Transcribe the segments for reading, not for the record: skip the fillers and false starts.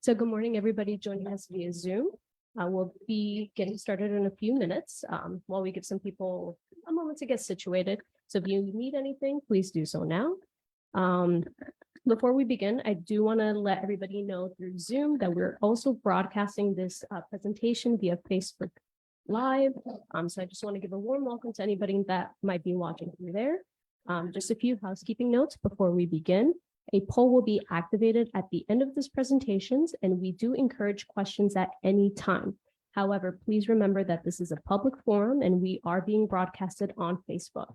So good morning, everybody joining us via Zoom. We'll be getting started in a few minutes while we give some people a moment to get situated. So if you need anything, please do so now. Before we begin, I do want to let everybody know through Zoom that we're also broadcasting this presentation via Facebook Live. So I just want to give a warm welcome to anybody that might be watching through there. Just a few housekeeping notes before we begin. A poll will be activated at the end of this presentation, and we do encourage questions at any time. However, please remember that this is a public forum and we are being broadcasted on Facebook.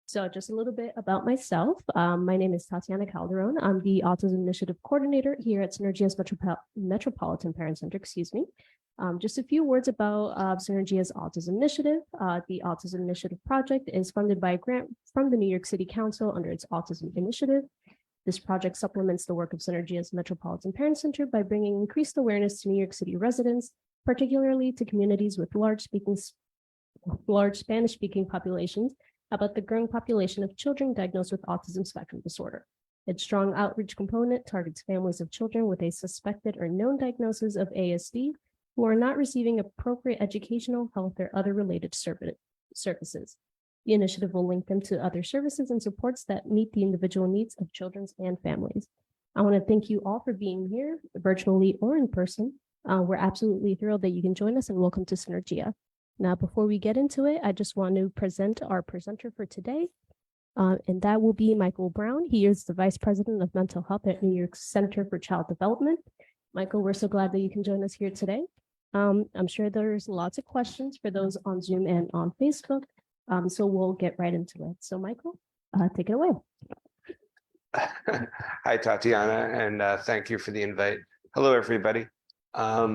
So just a little bit about myself. My name is Tatiana Calderon. I'm the Autism Initiative Coordinator here at Synergia's Metropolitan Parent Center, Just a few words about Synergia's Autism Initiative. The Autism Initiative project is funded by a grant from the New York City Council under its Autism Initiative. This project supplements the work of Synergia's Metropolitan Parent Center by bringing increased awareness to New York City residents, particularly to communities with large Spanish-speaking populations, about the growing population of children diagnosed with autism spectrum disorder. Its strong outreach component targets families of children with a suspected or known diagnosis of ASD who are not receiving appropriate educational, health, or other related services. The initiative will link them to other services and supports that meet the individual needs of children and families. I want to thank you all for being here, virtually or in person. We're absolutely thrilled that you can join us, and welcome to Synergia. Now, before we get into it, I just want to present our presenter for today, and that will be Michael Brown. He is the Vice President of Mental Health at New York Center for Child Development. Michael, we're so glad that you can join us here today. I'm sure there's lots of questions for those on Zoom and on Facebook. So we'll get right into it. So Michael, take it away. Hi, Tatiana, and thank you for the invite. Hello, everybody. I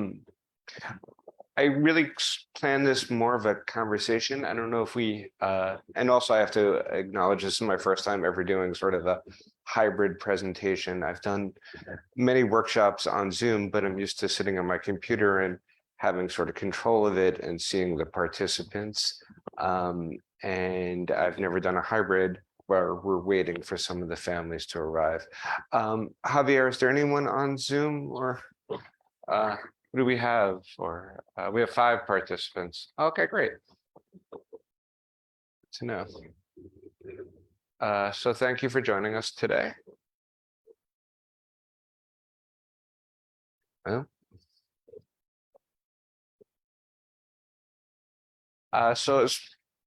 really planned this more of a conversation. I don't know if we, and also I have to acknowledge this is my first time ever doing sort of a hybrid presentation. I've done many workshops on Zoom, but I'm used to sitting on my computer and having sort of control of it and seeing the participants. And I've never done a hybrid where we're waiting for some of the families to arrive. Javier, is there anyone on Zoom, or what do we have? Or we have 5 participants. Okay, great. Good to know. So thank you for joining us today. Well, so I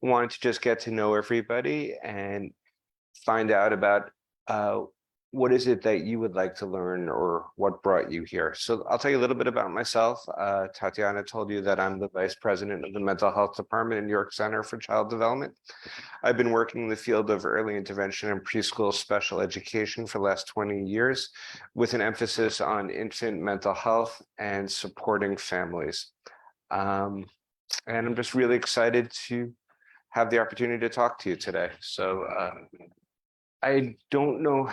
wanted to just get to know everybody and find out about what is it that you would like to learn, or what brought you here. So I'll tell you a little bit about myself. Tatiana told you that I'm the Vice President of the Mental Health Department in New York Center for Child Development. I've been working in the field of early intervention and preschool special education for the last 20 years, with an emphasis on infant mental health and supporting families. And I'm just really excited to have the opportunity to talk to you today. So I don't know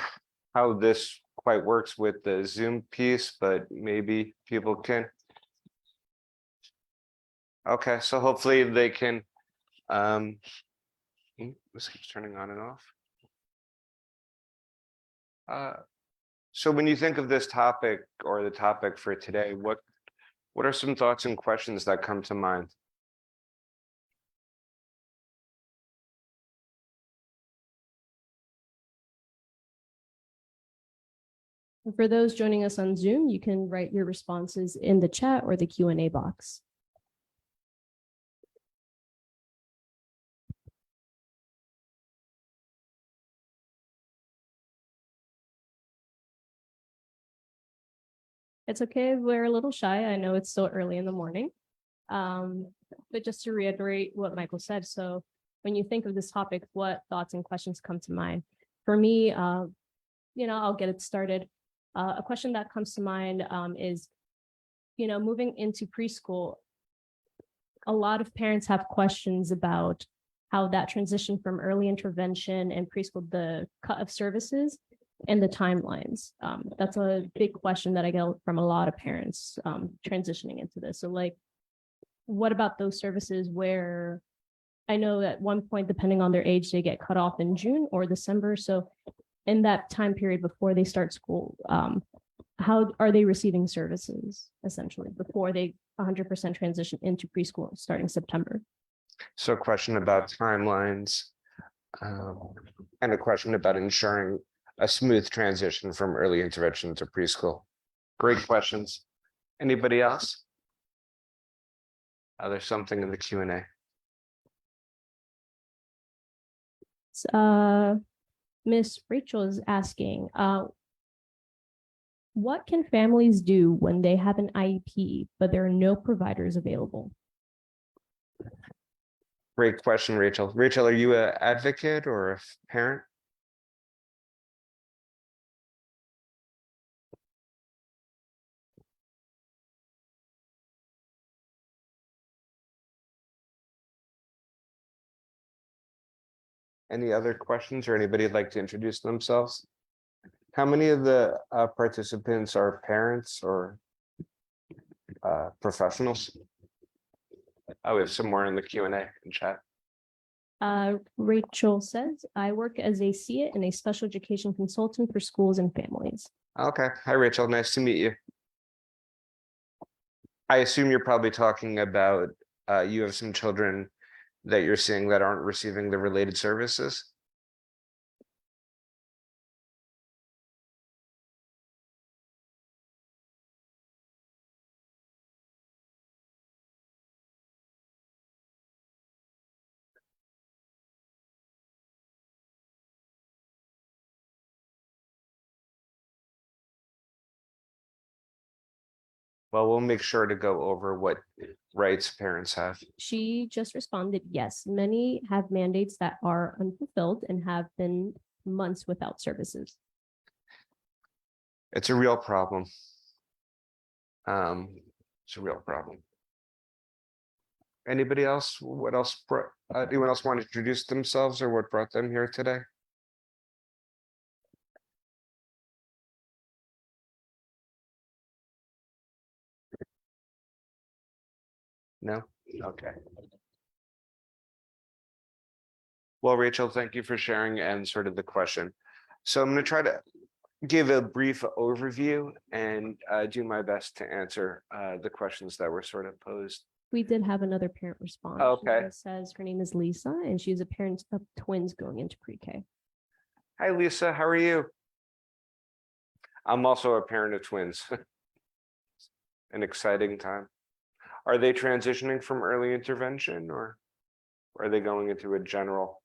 how this quite works with the Zoom piece, but maybe people can. Okay, so hopefully they can. This keeps turning on and off. So when you think of this topic, or the topic for today, what are some thoughts and questions that come to mind? For those joining us on Zoom, you can write your responses in the chat or the Q&A box. It's okay if we're a little shy. I know it's still early in the morning. But just to reiterate what Michael said, so when you think of this topic, what thoughts and questions come to mind? For me, I'll get it started. A question that comes to mind is, moving into preschool, a lot of parents have questions about how that transition from early intervention and preschool, the cut of services and the timelines. That's a big question that I get from a lot of parents transitioning into this. So what about those services where I know at one point, depending on their age, they get cut off in June or December. So in that time period before they start school, how are they receiving services essentially before they 100% transition into preschool starting September? So a question about timelines, and a question about ensuring a smooth transition from early intervention to preschool. Great questions. Anybody else? There's something in the Q&A. Miss Rachel is asking, what can families do when they have an IEP, but there are no providers available? Great question, Rachel. Rachel, are you an advocate or a parent? Any other questions or anybody would like to introduce themselves? How many of the participants are parents or professionals? Oh, we have some more in the Q&A in chat. Rachel says, I work as a SIA and a special education consultant for schools and families. Okay. Hi, Rachel. Nice to meet you. I assume you're probably talking about you have some children that you're seeing that aren't receiving the related services. Well, we'll make sure to go over what rights parents have. She just responded, yes, many have mandates that are unfulfilled and have been months without services. It's a real problem. It's a real problem. Anybody else? What else? Anyone else want to introduce themselves or what brought them here today? No? Okay. Well, Rachel, thank you for sharing and sort of the question. So I'm going to try to give a brief overview and do my best to answer the questions that were sort of posed. We did have another parent respond. Okay. She says her name is Lisa and she's a parent of twins going into pre-K. Hi, Lisa. How are you? I'm also a parent of twins. An exciting time. Are they transitioning from early intervention or are they going into a general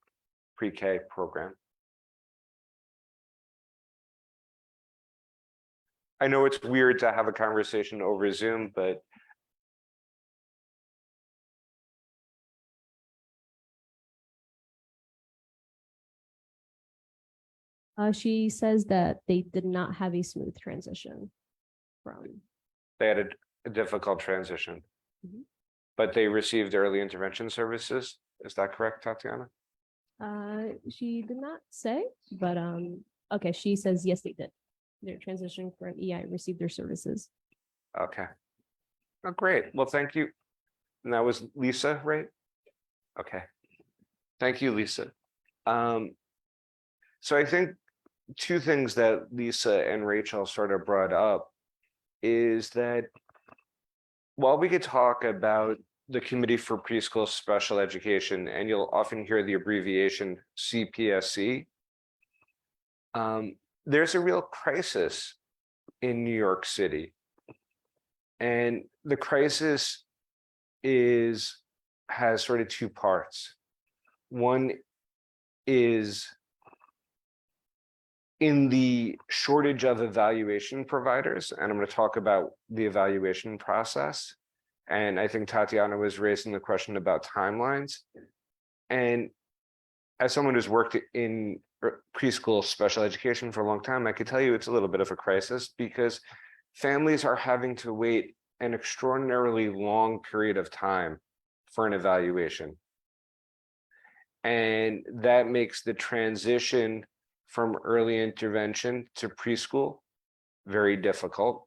pre-K program? I know it's weird to have a conversation over Zoom, but She says that they did not have a smooth transition from. they had a difficult transition. Mhm. But they received early intervention services. Is that correct, Tatiana? She did not say, but okay, she says yes, they did. Their transition from EI received their services. Okay. Oh, great. Well, thank you. And that was Lisa, right? Okay. Thank you, Lisa. So I think two things that Lisa and Rachel sort of brought up is that while we could talk about the Committee for Preschool Special Education, and you'll often hear the abbreviation CPSC, there's a real crisis in New York City. And the crisis has sort of two parts. One is in the shortage of evaluation providers, and I'm going to talk about the evaluation process. And I think Tatiana was raising the question about timelines. And as someone who's worked in preschool special education for a long time, I could tell you it's a little bit of a crisis because families are having to wait an extraordinarily long period of time for an evaluation. And that makes the transition from early intervention to preschool very difficult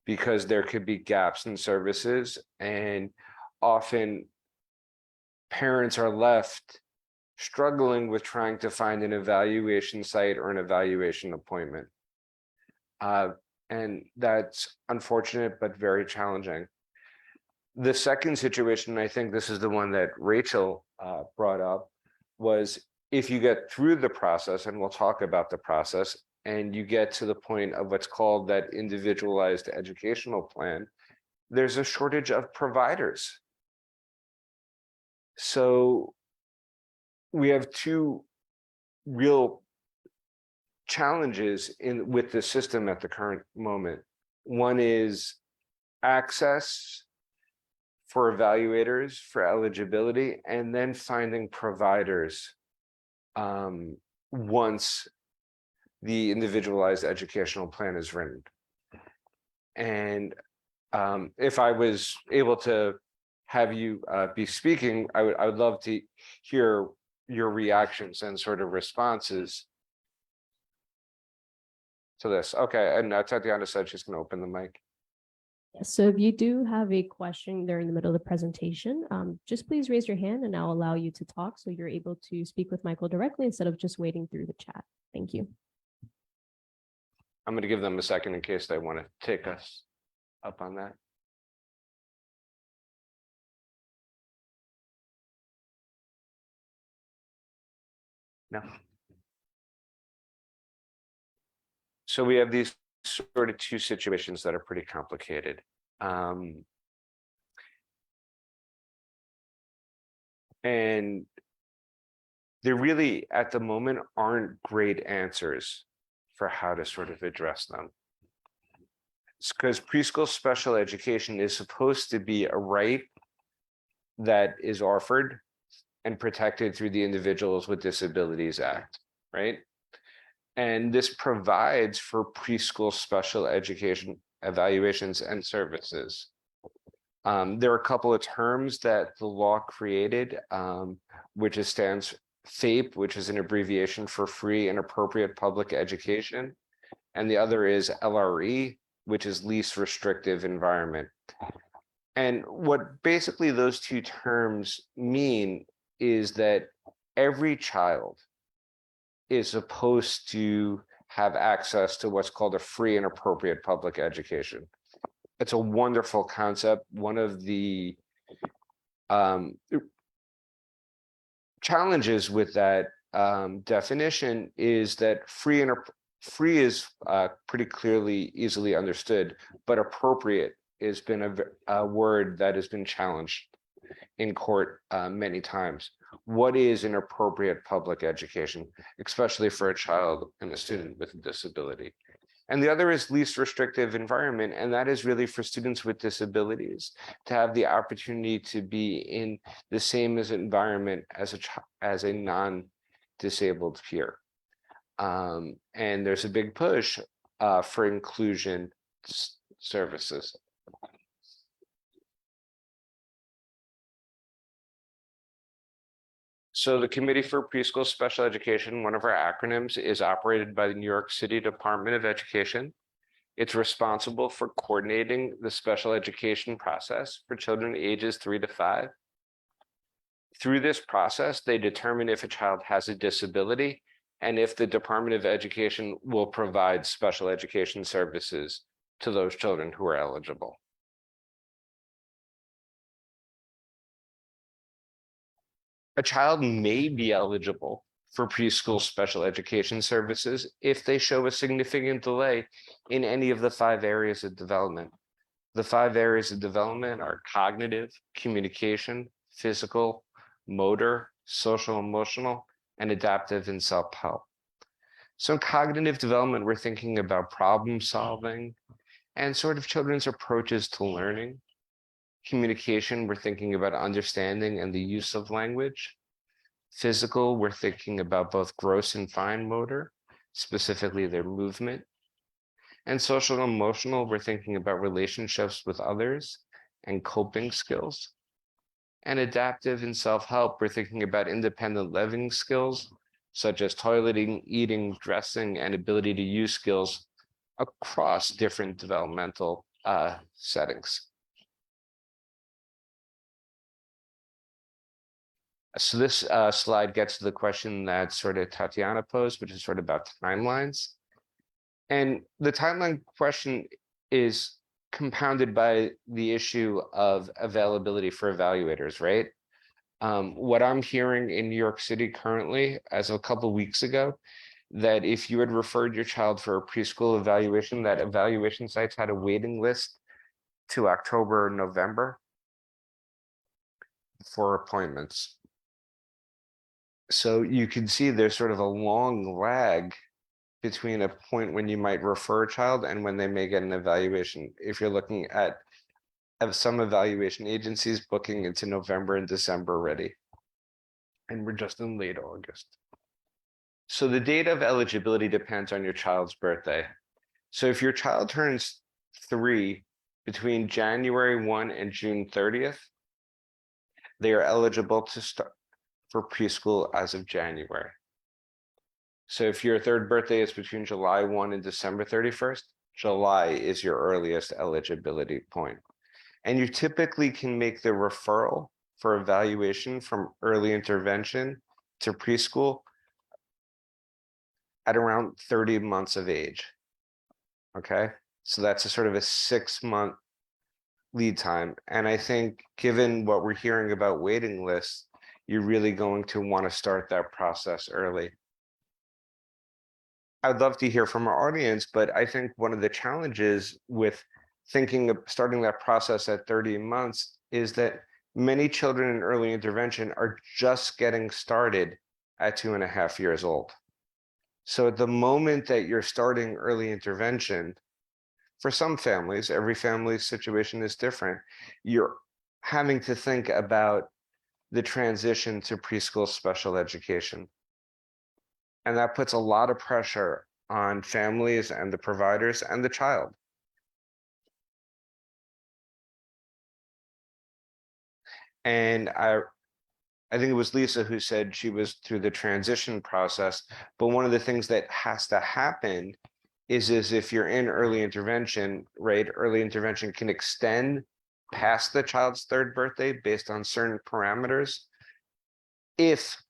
because there could be gaps in services, and often parents are left struggling with trying to find an evaluation site or an evaluation appointment. And that's unfortunate, but very challenging. The second situation, I think this is the one that Rachel brought up, was if you get through the process, and we'll talk about the process, and you get to the point of what's called that individualized educational plan, there's a shortage of providers. So we have two real challenges with the system at the current moment. One is access for evaluators for eligibility, and then finding providers once the individualized educational plan is written. And if I was able to have you be speaking, I would love to hear your reactions and sort of responses to this. Okay, and Tatiana said she's going to open the mic. So if you do have a question during the middle of the presentation, just please raise your hand and I'll allow you to talk so you're able to speak with Michael directly instead of just waiting through the chat. Thank you. I'm going to give them a second in case they want to take us up on that. No. So we have these sort of two situations that are pretty complicated. And there really, at the moment, aren't great answers for how to sort of address them. It's because preschool special education is supposed to be a right that is offered and protected through the Individuals with Disabilities Act, right? And this provides for preschool special education evaluations and services. There are a couple of terms that the law created, which stands FAPE, which is an abbreviation for free and appropriate public education. And the other is LRE, which is least restrictive environment. And what basically those two terms mean is that every child is supposed to have access to what's called a free and appropriate public education. It's a wonderful concept. One of the challenges with that definition is that free is pretty clearly easily understood, but appropriate has been a word that has been challenged in court many times. What is an appropriate public education, especially for a child and a student with a disability? And the other is least restrictive environment, and that is really for students with disabilities to have the opportunity to be in the same environment as a non-disabled peer. And there's a big push for inclusion services. So the Committee for Preschool Special Education, one of our acronyms, is operated by the New York City Department of Education. It's responsible for coordinating the special education process for children ages 3 to 5. Through this process, they determine if a child has a disability and if the Department of Education will provide special education services to those children who are eligible. A child may be eligible for preschool special education services if they show a significant delay in any of the 5 areas of development. The 5 areas of development are cognitive, communication, physical, motor, social, emotional, and adaptive and self-help. So in cognitive development, we're thinking about problem solving and sort of children's approaches to learning. Communication, we're thinking about understanding and the use of language. Physical, we're thinking about both gross and fine motor, specifically their movement. And social and emotional, we're thinking about relationships with others and coping skills. And adaptive and self-help, we're thinking about independent living skills, such as toileting, eating, dressing, and ability to use skills across different developmental settings. So this slide gets to the question that sort of Tatiana posed, which is sort of about timelines. And the timeline question is compounded by the issue of availability for evaluators, right? What I'm hearing in New York City currently, as of a couple weeks ago, that if you had referred your child for a preschool evaluation, that evaluation sites had a waiting list to October, November for appointments. So you can see there's sort of a long lag between a point when you might refer a child and when they may get an evaluation. If you're looking at some evaluation agencies booking into November and December already, and we're just in late August. So the date of eligibility depends on your child's birthday. So if your child turns 3 between January 1 and June 30th, they are eligible to start for preschool as of January. So if your third birthday is between July 1 and December 31st, July is your earliest eligibility point. And you typically can make the referral for evaluation from early intervention to preschool at around 30 months of age. Okay, so that's a sort of a 6-month lead time. And I think given what we're hearing about waiting lists, you're really going to want to start that process early. I'd love to hear from our audience, but I think one of the challenges with thinking of starting that process at 30 months is that many children in early intervention are just getting started at 2.5 years old. So at the moment that you're starting early intervention, for some families, every family's situation is different, you're having to think about the transition to preschool special education. And that puts a lot of pressure on families and the providers and the child. And I think it was Lisa who said she was through the transition process, but one of the things that has to happen is if you're in early intervention, right? Early intervention can extend past the child's third birthday based on certain parameters if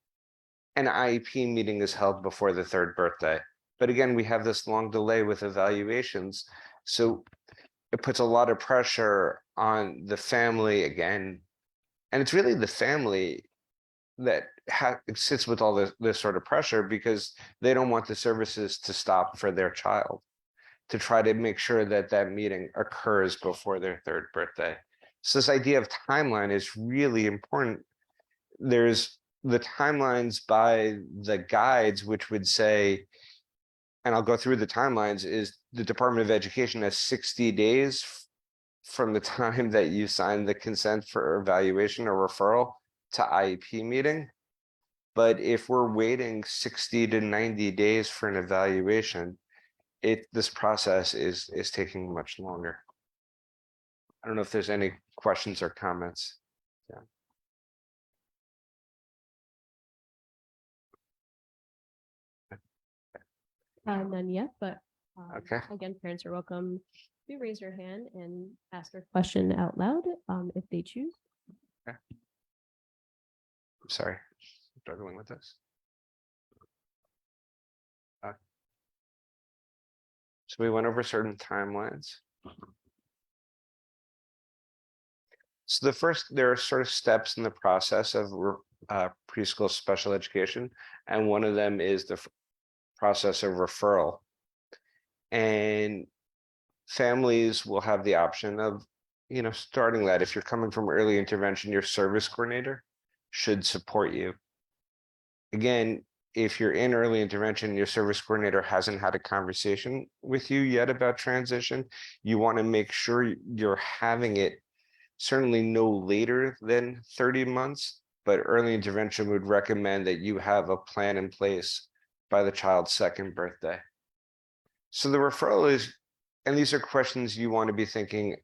an IEP meeting is held before the third birthday. But again, we have this long delay with evaluations. So it puts a lot of pressure on the family again. And it's really the family that sits with all this sort of pressure because they don't want the services to stop for their child, to try to make sure that that meeting occurs before their third birthday. So this idea of timeline is really important. There's the timelines by the guides, which would say, and I'll go through the timelines, is the Department of Education has 60 days from the time that you sign the consent for evaluation or referral to IEP meeting. But if we're waiting 60 to 90 days for an evaluation, this process is taking much longer. I don't know if there's any questions or comments. Yeah. None yet, but Okay. again, parents are welcome to raise your hand and ask their question out loud if they choose. I'm sorry, I'm struggling with this. So we went over certain timelines. So there are sort of steps in the process of preschool special education, and one of them is the process of referral. And families will have the option of, starting that. If you're coming from early intervention, your service coordinator should support you. Again, if you're in early intervention, your service coordinator hasn't had a conversation with you yet about transition, you want to make sure you're having it certainly no later than 30 months, but early intervention would recommend that you have a plan in place by the child's second birthday. So the referral is, and these are questions you want to be thinking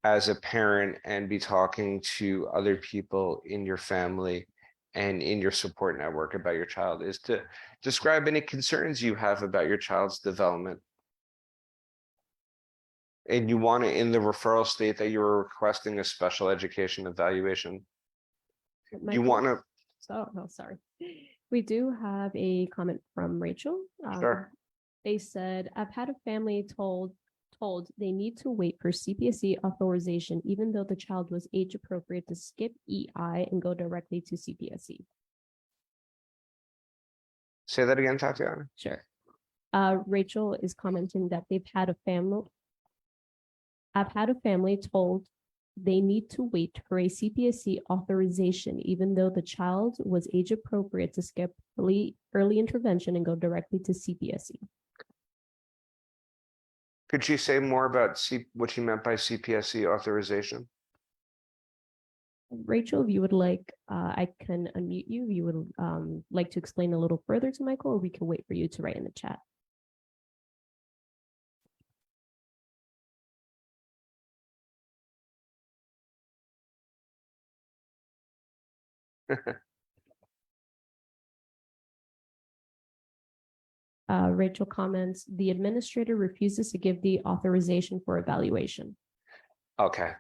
as a parent and be talking to other people in your family and in your support network about your child, is to describe any concerns you have about your child's development. And you want to, in the referral state, that you're requesting a special education evaluation. You want to. Oh, no, sorry. We do have a comment from Rachel. Sure. They said, I've had a family told they need to wait for CPSE authorization, even though the child was age appropriate to skip EI and go directly to CPSE. Say that again, Tatiana. Sure. Rachel is commenting that I've had a family told they need to wait for a CPSE authorization, even though the child was age appropriate to skip early intervention and go directly to CPSE. Could you say more about what you meant by CPSE authorization? Rachel, if you would like, I can unmute you. If you would like to explain a little further to Michael, or we can wait for you to write in the chat. Rachel comments, the administrator refuses to give the authorization for evaluation. Okay,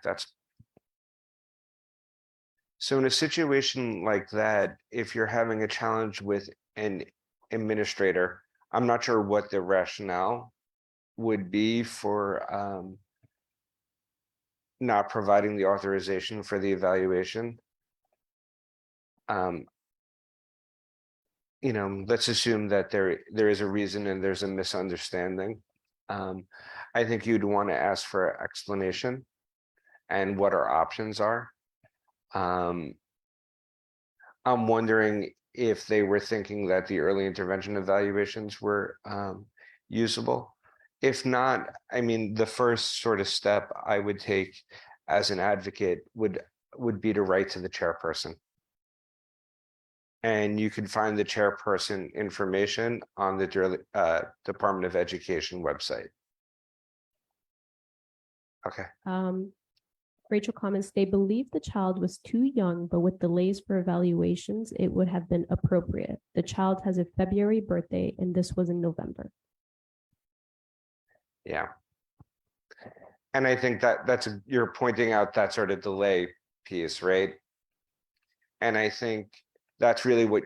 so in a situation like that, if you're having a challenge with an administrator, I'm not sure what the rationale would be for not providing the authorization for the evaluation. You know, let's assume that there is a reason and there's a misunderstanding. I think you'd want to ask for an explanation and what our options are. I'm wondering if they were thinking that the early intervention evaluations were usable. If not, I mean, the first sort of step I would take as an advocate would be to write to the chairperson. And you can find the chairperson information on the Department of Education website. Okay. Rachel comments, they believe the child was too young, but with delays for evaluations, it would have been appropriate. The child has a February birthday, and this was in November. Yeah. And I think you're pointing out that sort of delay piece, right? And I think that's really what,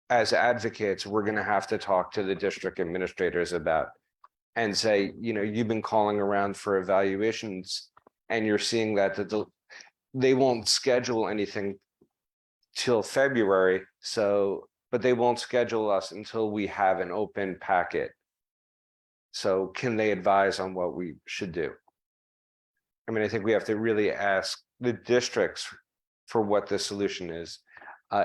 as advocates, we're going to have to talk to the district administrators about and say, you know, you've been calling around for evaluations and you're seeing that they won't schedule anything till February. So, but they won't schedule us until we have an open packet. So can they advise on what we should do? I mean, I think we have to really ask the districts for what the solution is.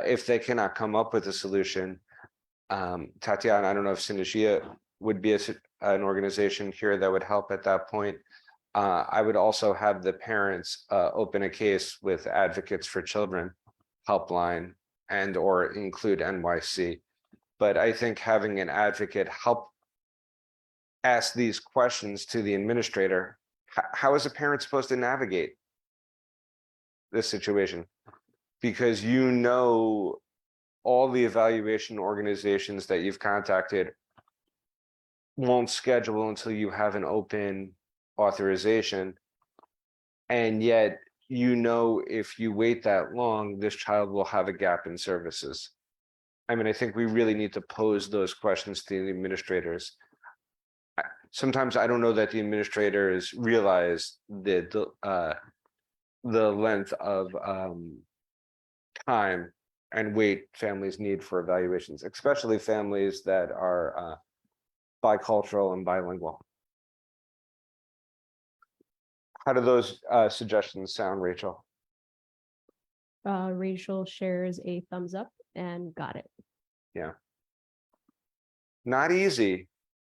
If they cannot come up with a solution, Tatiana, I don't know if Synergia would be an organization here that would help at that point. I would also have the parents open a case with Advocates for Children helpline and or include NYC. But I think having an advocate help ask these questions to the administrator, how is a parent supposed to navigate this situation? Because you know all the evaluation organizations that you've contacted won't schedule until you have an open authorization. And yet, you know, if you wait that long, this child will have a gap in services. I mean, I think we really need to pose those questions to the administrators. Sometimes I don't know that the administrators realize the length of time and wait families need for evaluations, especially families that are bicultural and bilingual. How do those suggestions sound, Rachel? Rachel shares a thumbs up and got it. Yeah. Not easy.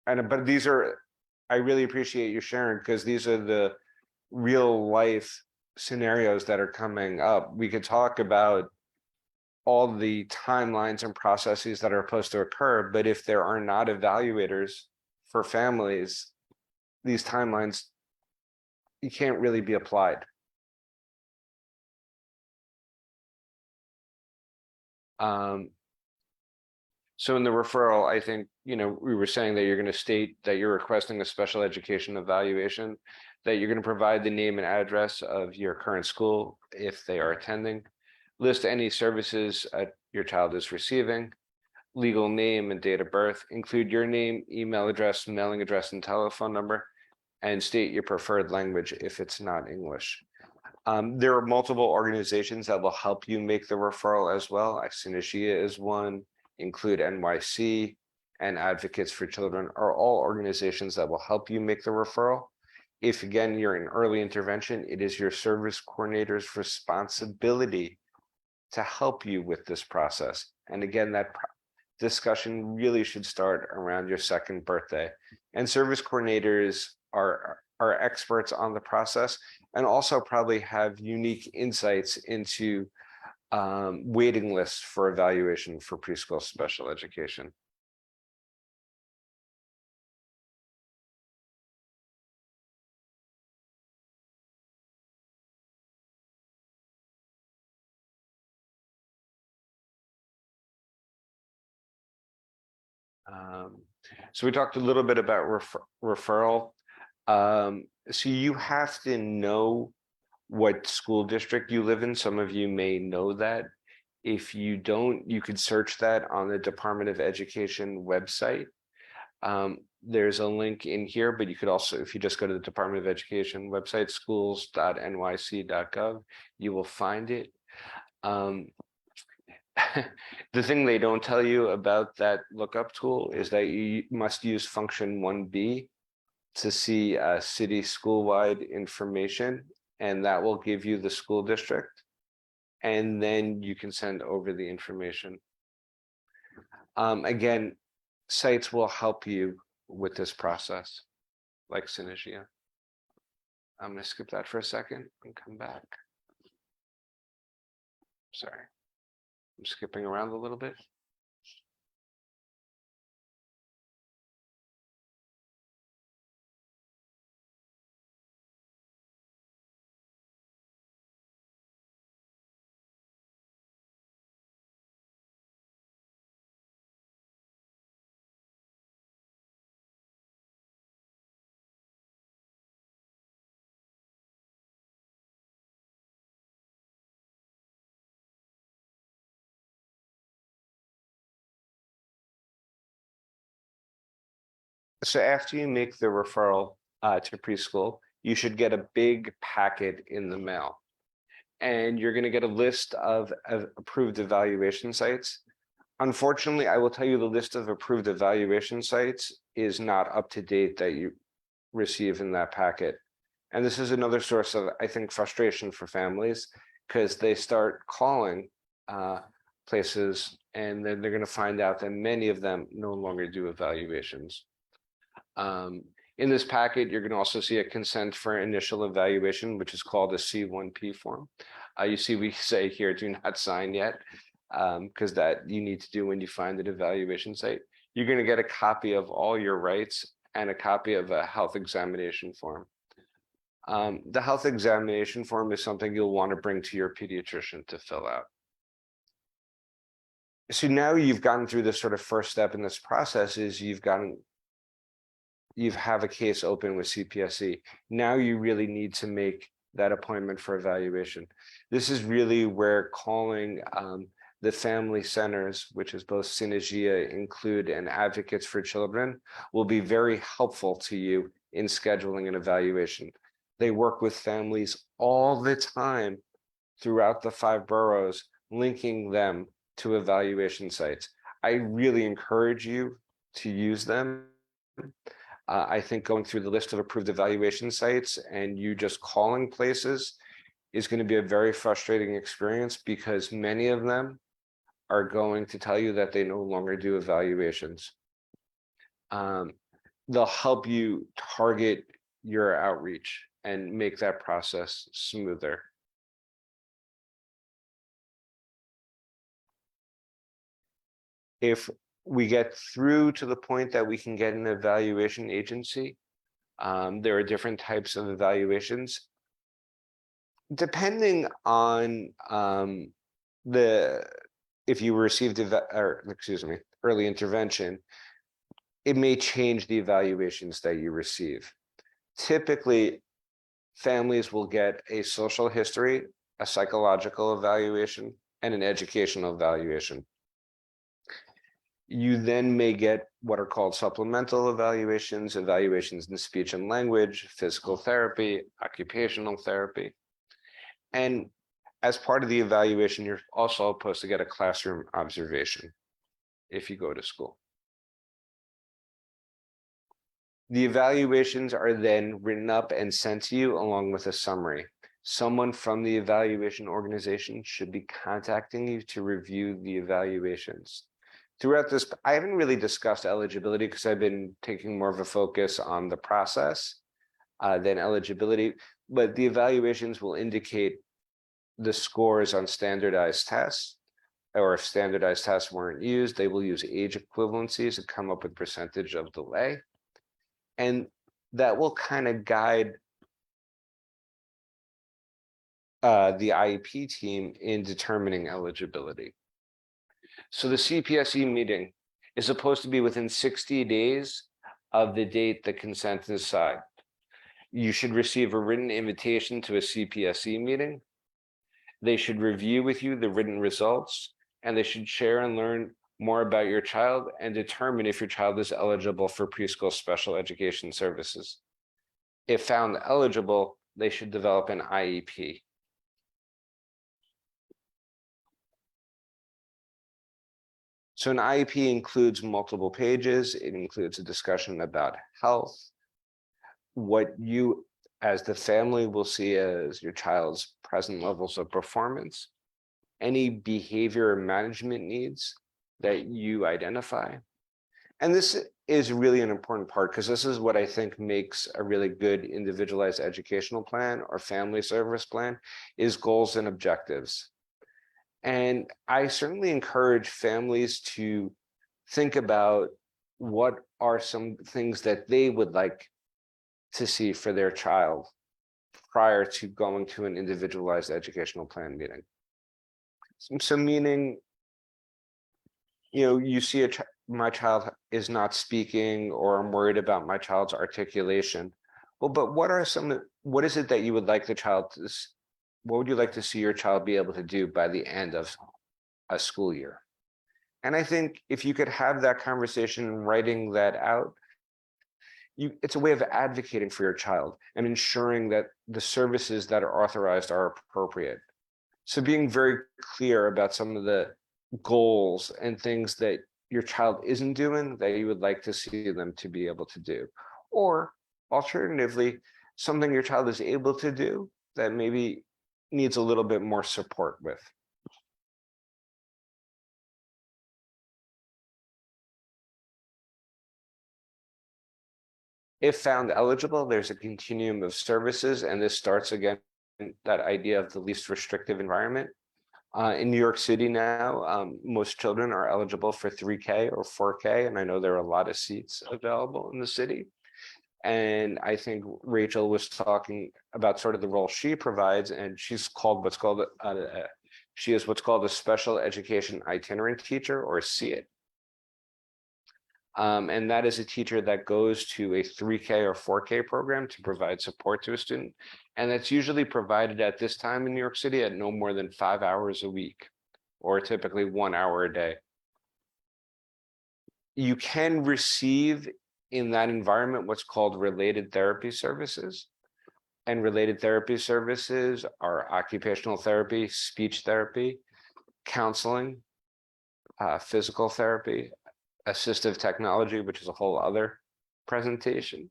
But these are, I really appreciate you sharing, because these are the real life scenarios that are coming up. We could talk about all the timelines and processes that are supposed to occur, but if there are not evaluators for families, these timelines, you can't really be applied. So in the referral, I think, you know, we were saying that you're going to state that you're requesting a special education evaluation, that you're going to provide the name and address of your current school if they are attending, list any services your child is receiving, legal name and date of birth. Include your name, email address, mailing address, and telephone number, and state your preferred language if it's not English. There are multiple organizations that will help you make the referral as well. Synergia is one, Include NYC, and Advocates for Children are all organizations that will help you make the referral. If again, you're in early intervention, it is your service coordinator's responsibility to help you with this process. And again, that discussion really should start around your second birthday. And service coordinators are experts on the process and also probably have unique insights into waiting lists for evaluation for preschool special education. So we talked a little bit about referral. So you have to know what school district you live in. Some of you may know that. If you don't, you could search that on the Department of Education website. There's a link in here, but you could also, if you just go to the Department of Education website, schools.nyc.gov, you will find it. The thing they don't tell you about that lookup tool is that you must use function 1B to see city school-wide information, and that will give you the school district. And then you can send over the information. Again, sites will help you with this process, like Synergia. I'm going to skip that for a second and come back. Sorry. I'm skipping around a little bit. So after you make the referral to preschool, you should get a big packet in the mail. And you're going to get a list of approved evaluation sites. Unfortunately, I will tell you the list of approved evaluation sites is not up to date that you receive in that packet. And this is another source of, I think, frustration for families, because they start calling places and then they're going to find out that many of them no longer do evaluations. In this packet, you're going to also see a consent for initial evaluation, which is called a C1P form. You see, we say here, do not sign yet, because that you need to do when you find an evaluation site. You're going to get a copy of all your rights and a copy of a health examination form. The health examination form is something you'll want to bring to your pediatrician to fill out. So now you've gotten through the sort of first step in this process is you have a case open with CPSC. Now you really need to make that appointment for evaluation. This is really where calling the family centers, which is both Synergia, Include, and Advocates for Children, will be very helpful to you in scheduling an evaluation. They work with families all the time throughout the 5 boroughs, linking them to evaluation sites. I really encourage you to use them. I think going through the list of approved evaluation sites and you just calling places is going to be a very frustrating experience, because many of them are going to tell you that they no longer do evaluations. They'll help you target your outreach and make that process smoother. If we get through to the point that we can get an evaluation agency, there are different types of evaluations. Depending on if you received early intervention, it may change the evaluations that you receive. Typically, families will get a social history, a psychological evaluation, and an educational evaluation. You then may get what are called supplemental evaluations, evaluations in speech and language, physical therapy, occupational therapy. And as part of the evaluation, you're also supposed to get a classroom observation if you go to school. The evaluations are then written up and sent to you along with a summary. Someone from the evaluation organization should be contacting you to review the evaluations. Throughout this, I haven't really discussed eligibility because I've been taking more of a focus on the process than eligibility, but the evaluations will indicate the scores on standardized tests, or if standardized tests weren't used, they will use age equivalencies to come up with percentage of delay. And that will kind of guide the IEP team in determining eligibility. So the CPSE meeting is supposed to be within 60 days of the date the consent is signed. You should receive a written invitation to a CPSE meeting. They should review with you the written results, and they should share and learn more about your child and determine if your child is eligible for preschool special education services. If found eligible, they should develop an IEP. So an IEP includes multiple pages. It includes a discussion about health, what you as the family will see as your child's present levels of performance, any behavior management needs that you identify. And this is really an important part because this is what I think makes a really good individualized educational plan or family service plan is goals and objectives. And I certainly encourage families to think about what are some things that they would like to see for their child prior to going to an individualized educational plan meeting. So meaning, you see my child is not speaking, or I'm worried about my child's articulation. Well, but what is it that you would like the child to, what would you like to see your child be able to do by the end of a school year? And I think if you could have that conversation and writing that out, it's a way of advocating for your child and ensuring that the services that are authorized are appropriate. So being very clear about some of the goals and things that your child isn't doing that you would like to see them to be able to do. Or alternatively, something your child is able to do that maybe needs a little bit more support with. If found eligible, there's a continuum of services, and this starts again that idea of the least restrictive environment. In New York City now, most children are eligible for 3K or 4K, and I know there are a lot of seats available in the city. And I think Rachel was talking about sort of the role she provides, and she's called she is what's called a special education itinerant teacher, or SEIT. And that is a teacher that goes to a 3K or 4K program to provide support to a student. And that's usually provided at this time in New York City at no more than 5 hours a week, or typically 1 hour a day. You can receive in that environment what's called related therapy services. And related therapy services are occupational therapy, speech therapy, counseling, physical therapy, assistive technology, which is a whole other presentation.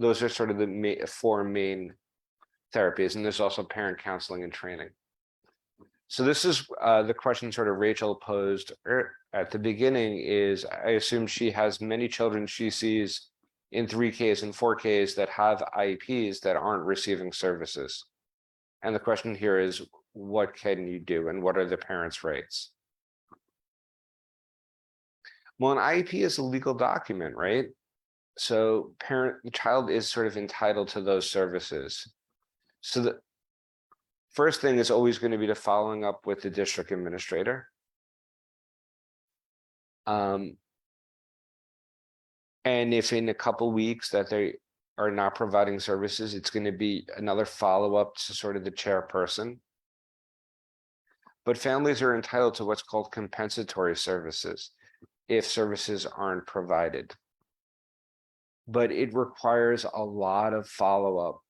Those are sort of the four main therapies, and there's also parent counseling and training. So this is the question sort of Rachel posed at the beginning is, I assume she has many children she sees in 3Ks and 4Ks that have IEPs that aren't receiving services. And the question here is, what can you do and what are the parents' rights? Well, an IEP is a legal document, right? So the child is sort of entitled to those services. So the first thing is always going to be following up with the district administrator. And if in a couple weeks that they are not providing services, it's going to be another follow-up to sort of the chairperson. but families are entitled to what's called compensatory services if services aren't provided. But it requires a lot of follow-up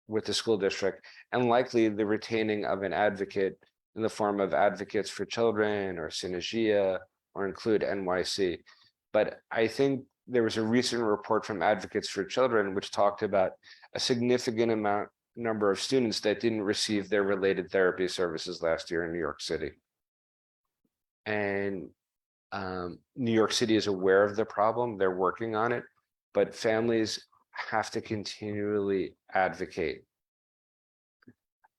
with the school district, and likely the retaining of an advocate in the form of advocates for children or Synergia or include NYC. But I think there was a recent report from Advocates for Children which talked about a significant number of students that didn't receive their related therapy services last year in New York City. And New York City is aware of the problem, they're working on it, but families have to continually advocate.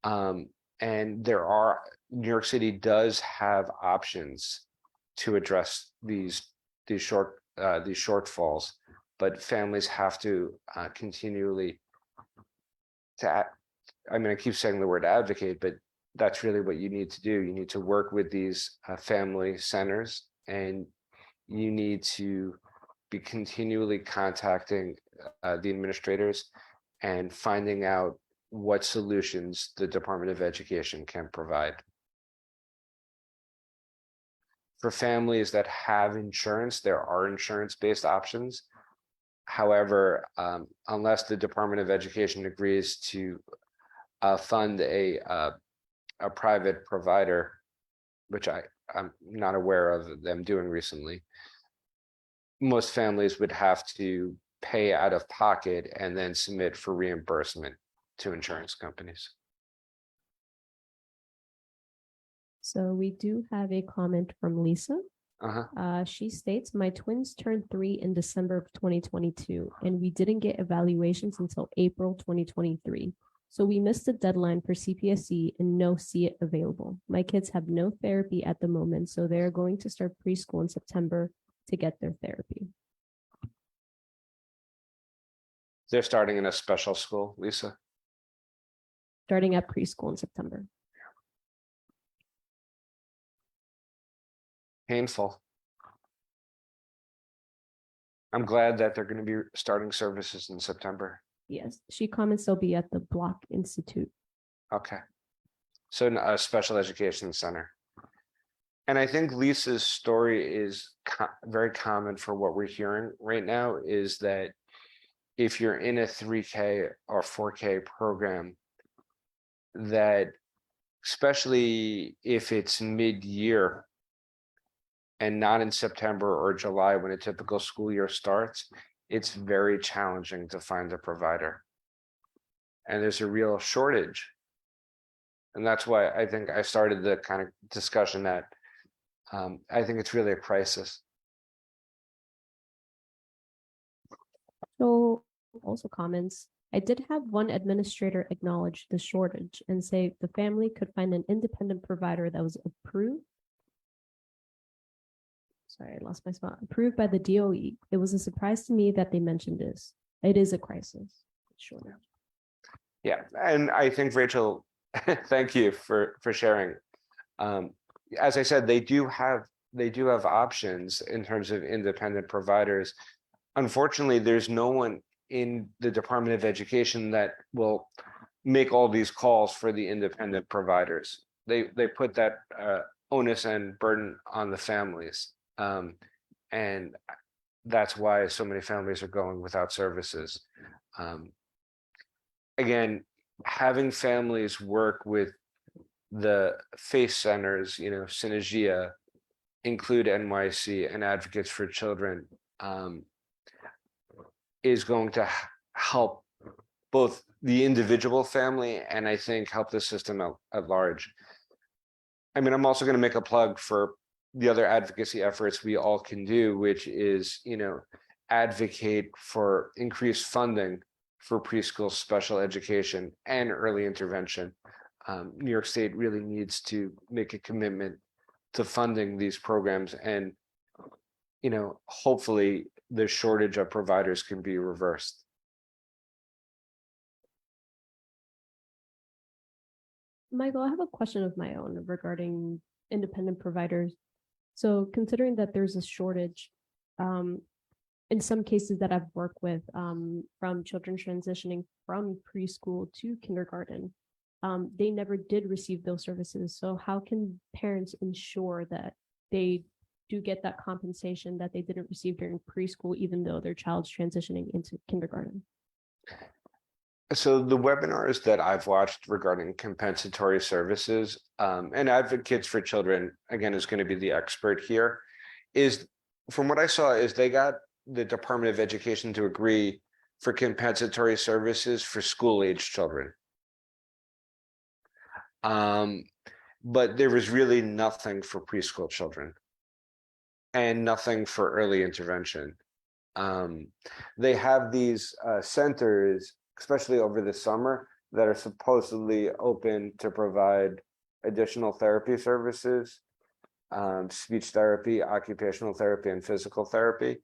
And New York City does have options to address these shortfalls, but families have to continually I keep saying the word advocate, but that's really what you need to do. You need to work with these family centers, and you need to be continually contacting the administrators and finding out what solutions the Department of Education can provide. For families that have insurance, there are insurance-based options. However, unless the Department of Education agrees to fund a private provider, which I'm not aware of them doing recently, most families would have to pay out of pocket and then submit for reimbursement to insurance companies. So we do have a comment from Lisa. She states, my twins turned 3 in December of 2022, and we didn't get evaluations until April 2023. So we missed the deadline for CPSE and no SEET available. My kids have no therapy at the moment, so they're going to start preschool in September to get their therapy. They're starting in a special school, Lisa? Starting at preschool in September. Painful. I'm glad that they're going to be starting services in September. Yes, she comments they'll be at the Block Institute. Okay. So a special education center. And I think Lisa's story is very common for what we're hearing right now, is that if you're in a 3K or 4K program, that especially if it's mid-year and not in September or July when a typical school year starts, it's very challenging to find a provider. And there's a real shortage. And that's why I think I started the kind of discussion that I think it's really a crisis. So also comments, I did have one administrator acknowledge the shortage and say the family could find an independent provider that was approved. Sorry, I lost my spot. Approved by the DOE. It was a surprise to me that they mentioned this. It is a crisis. Shortage. Yeah, and I think Rachel, thank you for sharing. As I said, they do have options in terms of independent providers. Unfortunately, there's no one in the Department of Education that will make all these calls for the independent providers. They put that onus and burden on the families. And that's why so many families are going without services. Again, having families work with the FACE centers, Synergia, include NYC, and Advocates for Children, is going to help both the individual family and I think help the system at large. I'm also going to make a plug for the other advocacy efforts we all can do, which is, advocate for increased funding for preschool special education and early intervention. New York State really needs to make a commitment to funding these programs, and hopefully the shortage of providers can be reversed. Michael, I have a question of my own regarding independent providers. So considering that there's a shortage, in some cases that I've worked with, from children transitioning from preschool to kindergarten, they never did receive those services. So how can parents ensure that they do get that compensation that they didn't receive during preschool, even though their child's transitioning into kindergarten? So the webinars that I've watched regarding compensatory services, and Advocates for Children, again, is going to be the expert here, is from what I saw is they got the Department of Education to agree for compensatory services for school-age children. But there was really nothing for preschool children and nothing for early intervention. They have these centers, especially over the summer, that are supposedly open to provide additional therapy services, speech therapy, occupational therapy, and physical therapy.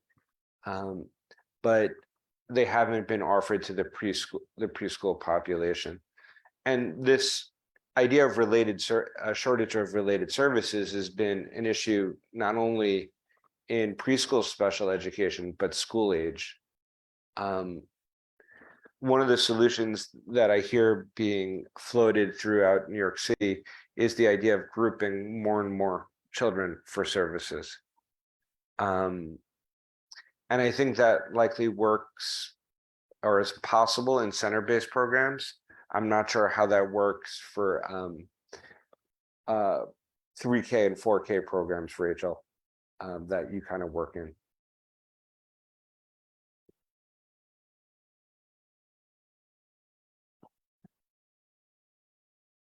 But they haven't been offered to the preschool population. And this idea of a shortage of related services has been an issue not only in preschool special education, but school age. One of the solutions that I hear being floated throughout New York City is the idea of grouping more and more children for services. And I think that likely works or is possible in center-based programs. I'm not sure how that works for 3K and 4K programs, Rachel, that you kind of work in.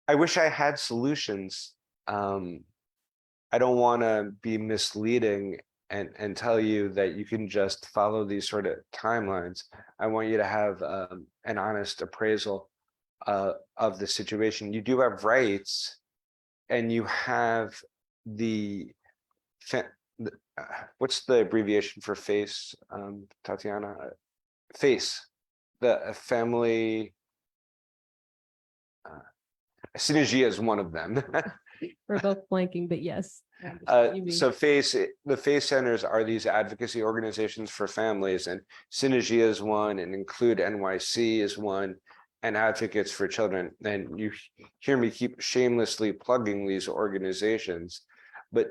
I wish I had solutions. I don't want to be misleading and tell you that you can just follow these sort of timelines. I want you to have an honest appraisal of the situation. You do have rights, and you have what's the abbreviation for FACE, Tatiana? FACE, the family. Synergy is one of them. We're both blanking, but yes. So the FACE centers are these advocacy organizations for families, and Synergy is one, and Include NYC is one, and Advocates for Children. And you hear me keep shamelessly plugging these organizations, but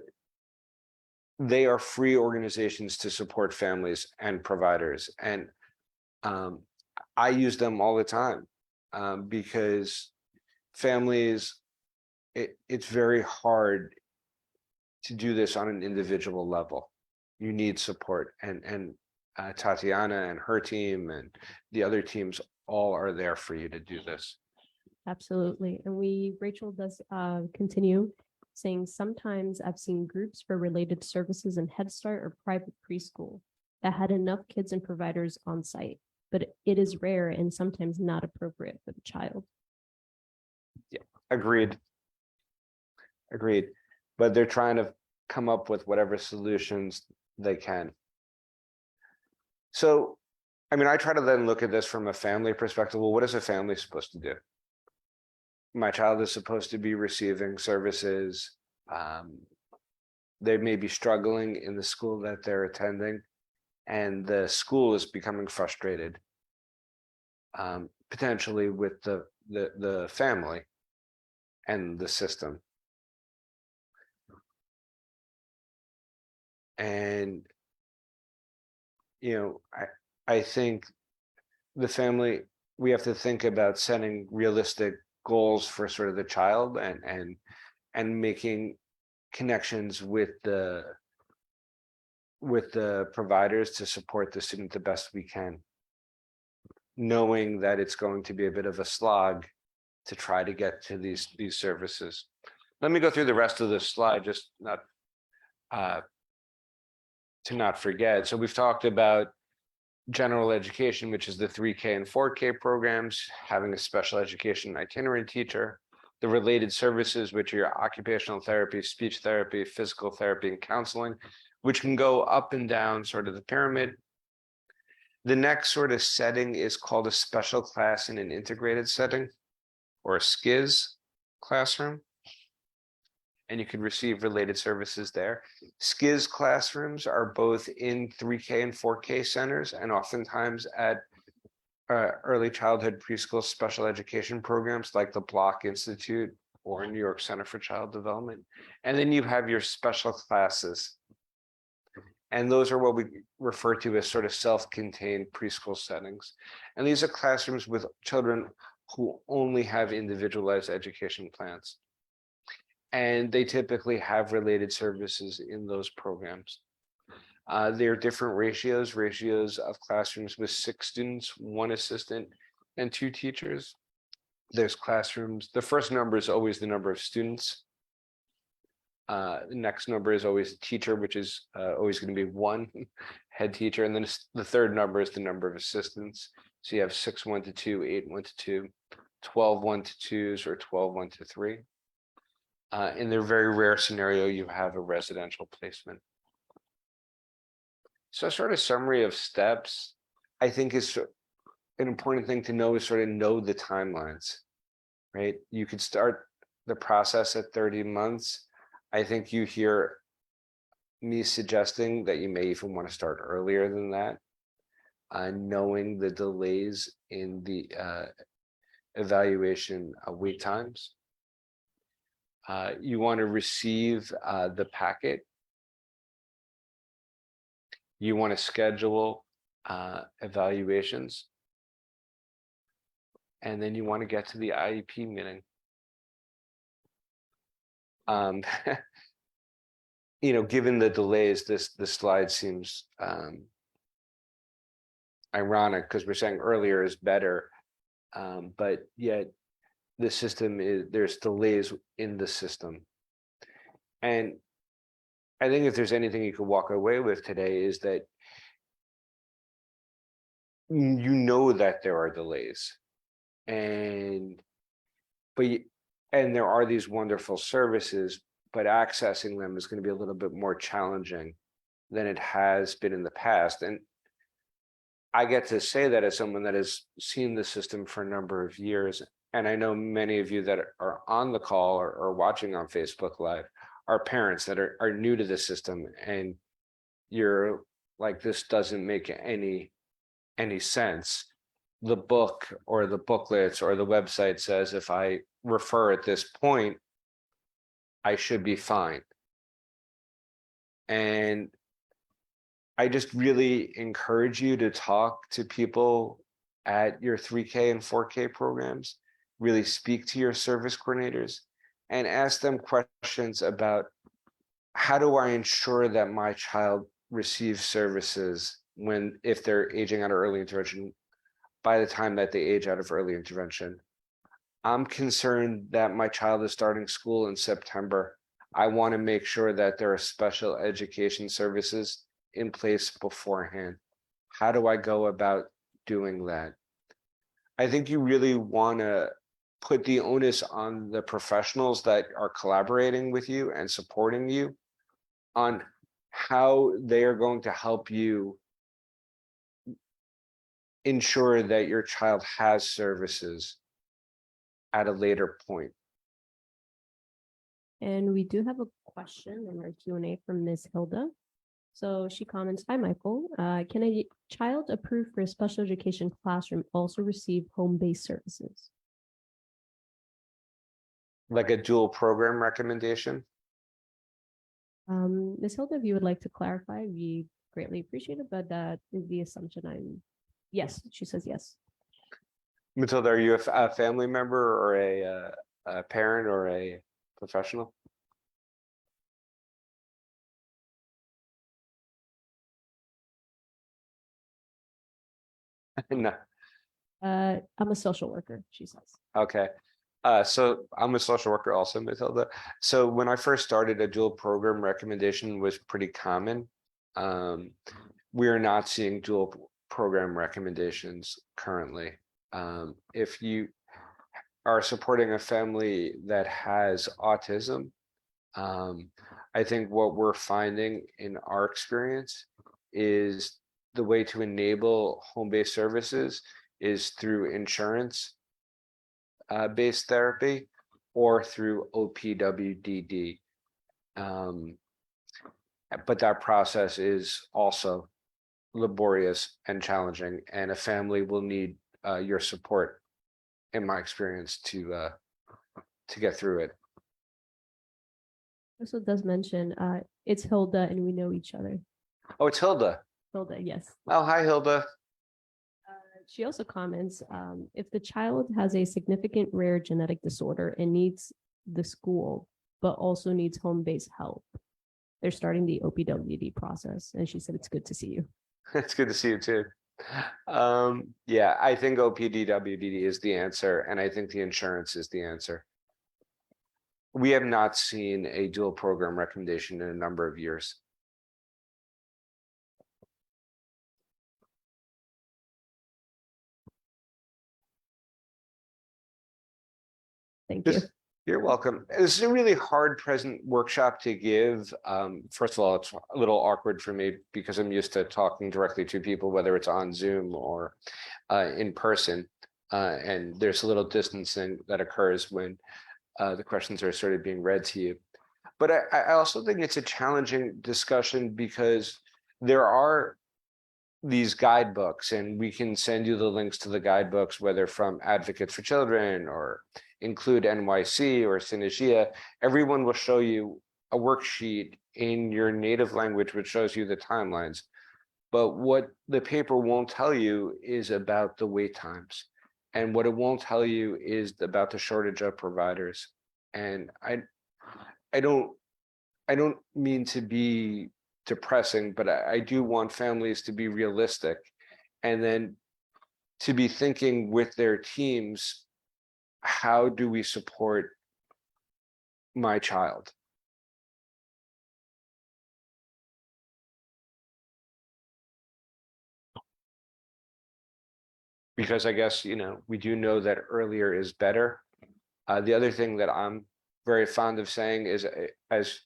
they are free organizations to support families and providers. And I use them all the time because families, it's very hard to do this on an individual level. You need support, and Tatiana and her team and the other teams all are there for you to do this. Absolutely. And Rachel does continue saying, sometimes I've seen groups for related services in Head Start or private preschool that had enough kids and providers on site, but it is rare and sometimes not appropriate for the child. Yeah, agreed. But they're trying to come up with whatever solutions they can. So, I mean, I try to then look at this from a family perspective. Well, what is a family supposed to do? My child is supposed to be receiving services. They may be struggling in the school that they're attending, and the school is becoming frustrated, potentially with the family and the system. And, I think the family, we have to think about setting realistic goals for sort of the child and making connections with the providers to support the student the best we can, knowing that it's going to be a bit of a slog to try to get to these services. Let me go through the rest of this slide, just not to not forget. So we've talked about general education, which is the 3K and 4K programs, having a special education itinerant teacher, the related services, which are your occupational therapy, speech therapy, physical therapy, and counseling, which can go up and down sort of the pyramid. The next sort of setting is called a special class in an integrated setting, or a SCIS classroom. And you can receive related services there. SCIS classrooms are both in 3K and 4K centers, and oftentimes at early childhood preschool special education programs like the Block Institute or New York Center for Child Development. And then you have your special classes. And those are what we refer to as sort of self-contained preschool settings. And these are classrooms with children who only have individualized education plans. And they typically have related services in those programs. There are different ratios of classrooms with 6 students, 1 assistant, and 2 teachers. There's classrooms, the first number is always the number of students. The next number is always teacher, which is always going to be 1 head teacher. And then the third number is the number of assistants. So you have 6 1 to 2, 8 1 to 2, 12 1 to 2s, or 12 1 to 3. In the very rare scenario, you have a residential placement. So sort of summary of steps, I think is an important thing to know is sort of know the timelines, right? You could start the process at 30 months. I think you hear me suggesting that you may even want to start earlier than that, knowing the delays in the evaluation wait times. You want to receive the packet. You want to schedule evaluations. And then you want to get to the IEP meeting. You know, given the delays, this slide seems ironic because we're saying earlier is better, but yet the system is, there's delays in the system. And I think if there's anything you could walk away with today is that you know that there are delays, and there are these wonderful services, but accessing them is going to be a little bit more challenging than it has been in the past. And I get to say that as someone that has seen the system for a number of years. And I know many of you that are on the call or watching on Facebook Live are parents that are new to the system, and you're like, this doesn't make any sense. The book or the booklets or the website says if I refer at this point, I should be fine. And I just really encourage you to talk to people at your 3K and 4K programs, really speak to your service coordinators and ask them questions about how do I ensure that my child receives services if they're aging out of early intervention by the time that they age out of early intervention. I'm concerned that my child is starting school in September. I want to make sure that there are special education services in place beforehand. How do I go about doing that? I think you really want to put the onus on the professionals that are collaborating with you and supporting you on how they are going to help you ensure that your child has services at a later point. And we do have a question in our Q&A from Ms. Hilda. So she comments, hi, Michael. Can a child approved for a special education classroom also receive home-based services? Like a dual program recommendation? Ms. Hilda, if you would like to clarify, we greatly appreciate it, but that is the assumption yes, she says yes. Matilda, are you a family member or a parent or a professional? No. I'm a social worker, she says. Okay. So I'm a social worker also, Matilda. So when I first started, a dual program recommendation was pretty common. We are not seeing dual program recommendations currently. If you are supporting a family that has autism, I think what we're finding in our experience is the way to enable home-based services is through insurance based therapy or through OPWDD. But that process is also laborious and challenging, and a family will need your support, in my experience, to get through it. Also does mention it's Hilda and we know each other. Oh, it's Hilda. Hilda, yes. Oh, hi, Hilda. She also comments, if the child has a significant rare genetic disorder and needs the school, but also needs home-based help, they're starting the OPWD process. And she said, it's good to see you. It's good to see you too. Yeah, I think OPDWD is the answer, and I think the insurance is the answer. We have not seen a dual program recommendation in a number of years. Thank you. You're welcome. This is a really hard present workshop to give. First of all, it's a little awkward for me because I'm used to talking directly to people, whether it's on Zoom or in person. And there's a little distancing that occurs when the questions are sort of being read to you. But I also think it's a challenging discussion because there are these guidebooks, and we can send you the links to the guidebooks, whether from Advocates for Children or Include NYC or Synergia. Everyone will show you a worksheet in your native language, which shows you the timelines. But what the paper won't tell you is about the wait times. And what it won't tell you is about the shortage of providers. And I don't mean to be depressing, but I do want families to be realistic and then to be thinking with their teams, how do we support my child? Because I guess, we do know that earlier is better. The other thing that I'm very fond of saying is, as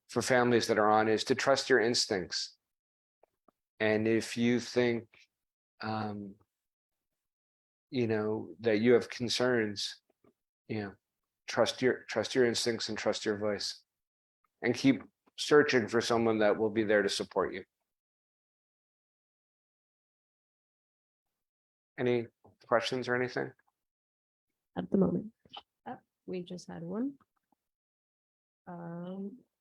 for families that are on, is to trust your instincts. And if you think, that you have concerns, trust your instincts and trust your voice, and keep searching for someone that will be there to support you. Any questions or anything? At the moment. We just had one.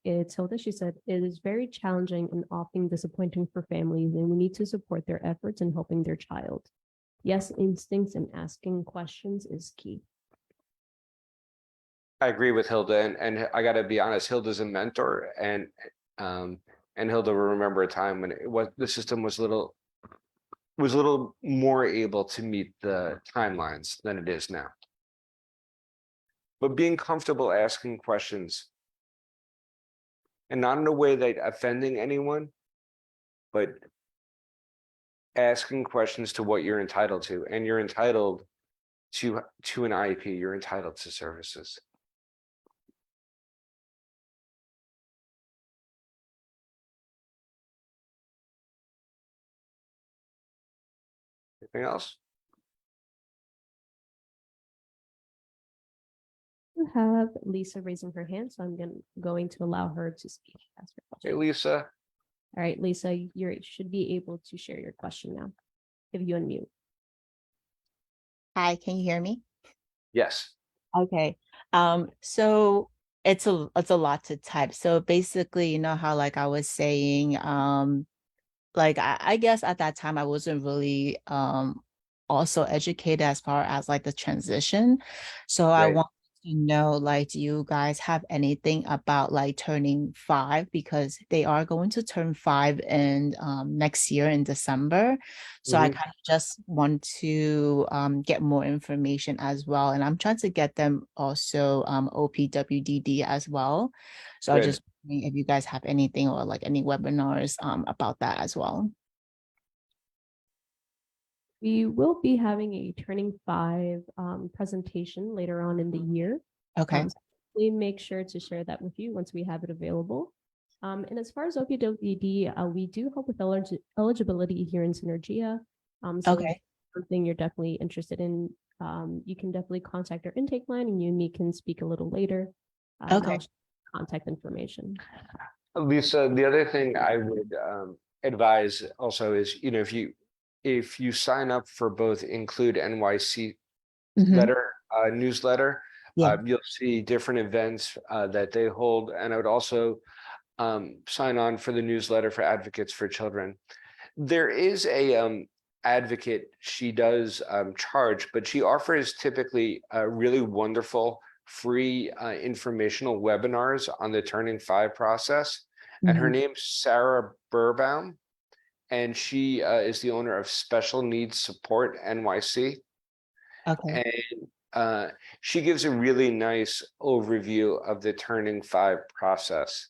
It's Hilda. She said, it is very challenging and often disappointing for families, and we need to support their efforts in helping their child. Yes, instincts and asking questions is key. I agree with Hilda, and I got to be honest, Hilda's a mentor, and Hilda will remember a time when the system was a little more able to meet the timelines than it is now. But being comfortable asking questions, and not in a way that offending anyone, but asking questions to what you're entitled to, and you're entitled to an IEP, you're entitled to services. Anything else? We have Lisa raising her hand, so I'm going to allow her to speak. Ask her question. Hey, Lisa. All right, Lisa, you should be able to share your question now, if you unmute. Hi, can you hear me? Yes. Okay. So it's a lot to type. So basically, you know how like I was saying, like I guess at that time I wasn't really also educated as far as like the transition. So I Right. want to know, like, do you guys have anything about like turning 5, because they are going to turn 5 in next year in December. So I kind of just want to get more information as well. And I'm trying to get them also OPWDD as well. So I Good. just wondering if you guys have anything or like any webinars about that as well. We will be having a turning 5 presentation later on in the year. Okay. So we make sure to share that with you once we have it available. And as far as OPWD, we do help with eligibility here in Synergia. So Okay. if something you're definitely interested in, you can definitely contact our intake line, and you and me can speak a little later. Okay. I'll share contact information. Lisa, the other thing I would advise also is, if you if you sign up for both Include NYC Mhm. newsletter, Yeah. you'll see different events that they hold. And I would also sign on for the newsletter for Advocates for Children. There is a advocate, she does charge, but she offers typically really wonderful free informational webinars on the Turning 5 process. And her Mhm. name's Sarah Burbaum, and she is the owner of Special Needs Support NYC. Okay. And she gives a really nice overview of the Turning 5 process.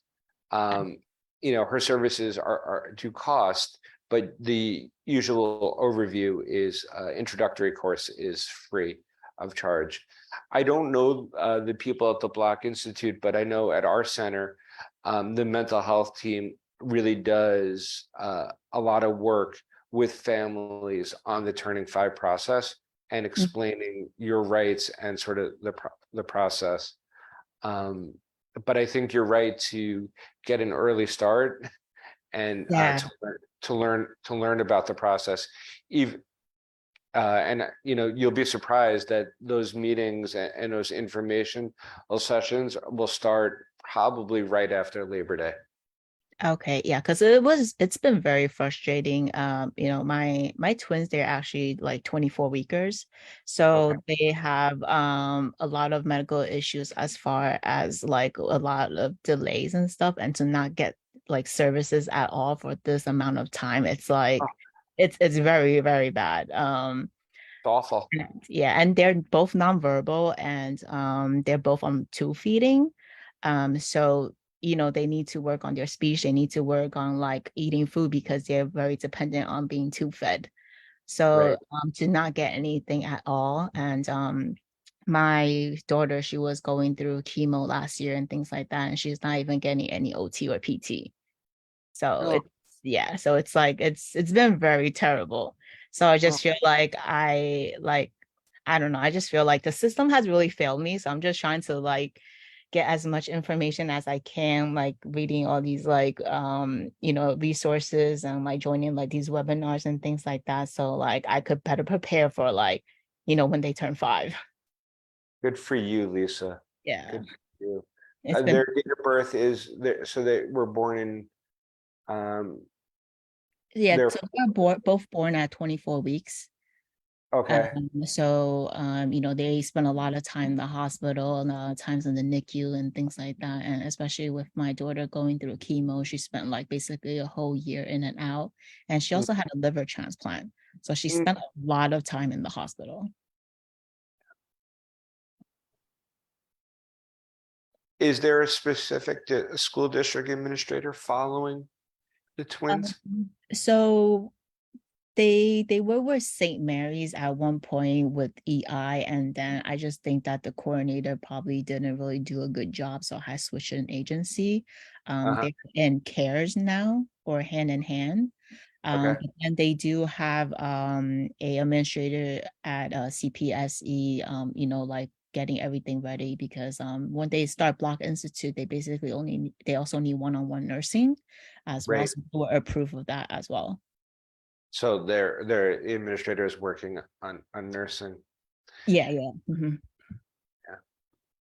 Her services are to cost, but the usual overview is introductory course is free of charge. I don't know the people at the Block Institute, but I know at our center, the mental health team really does a lot of work with families on the Turning 5 process and explaining your rights and sort of the process. But I think you're right to get an early start and Yeah. to learn about the process. Even and you'll be surprised that those meetings and those informational sessions will start probably right after Labor Day. Okay, yeah, because it's been very frustrating. My twins, they're actually like 24 weekers. Okay, So they have a lot of medical issues as far as like a lot of delays and stuff, and to not get like services at all for this amount of time, it's like oh, it's very, very bad. it's awful. Yeah, and they're both nonverbal and they're both on tube feeding. So they need to work on their speech, they need to work on like eating food because they're very dependent on being tube fed. So Right, to not get anything at all. And my daughter, she was going through chemo last year and things like that, and she's not even getting any OT or PT. So oh, so it's like it's been very terrible. So I oh, just feel like I don't know, I just feel like the system has really failed me. So I'm just trying to like get as much information as I can, like reading all these like resources and like joining like these webinars and things like that. So like I could better prepare for like, when they turn 5. good for you, Lisa. Yeah. Good for you. It's been Their date of birth is there, so they were born in yeah, they're so they're both born at 24 weeks. okay, They spend a lot of time in the hospital and times in the NICU and things like that. And especially with my daughter going through chemo, she spent like basically a whole year in and out. And she Mm, also had a liver transplant. So she mm. spent a lot of time in the hospital. Is there a specific school district administrator following the Um, twins? so they were with St. Mary's at one point with EI, and then I just think that the coordinator probably didn't really do a good job, so I switched an agency. Uh-huh. They're in cares now or hand in hand. Okay, But then they do have a administrator at CPSE, like getting everything ready because when they start Block Institute, they also need one-on-one nursing as well. right. So we're approved of that as well. So their administrator is working on nursing. Yeah, yeah. Yeah,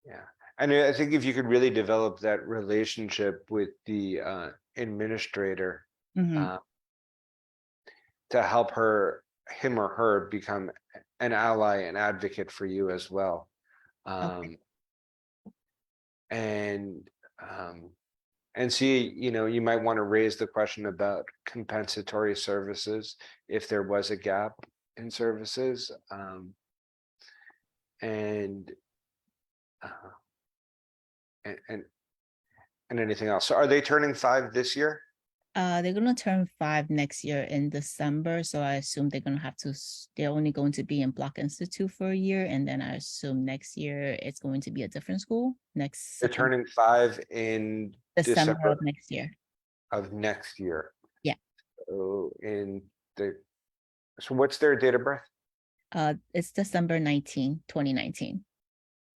yeah. And I think if you could really develop that relationship with the administrator Hmm. uh, to help him or her become an ally and advocate for you as well. Okay. Um, and um, and see, you might want to raise the question about compensatory services if there was a gap in services, and uh, and and and anything else. So are they turning 5 this year? They're gonna turn 5 next year in December, so I assume they're only going to be in Block Institute for a year, and then I assume next year it's going to be a different school next They're September, turning 5 in December December of next year. of next year. Yeah. So so what's their date of birth? It's December 19, 2019.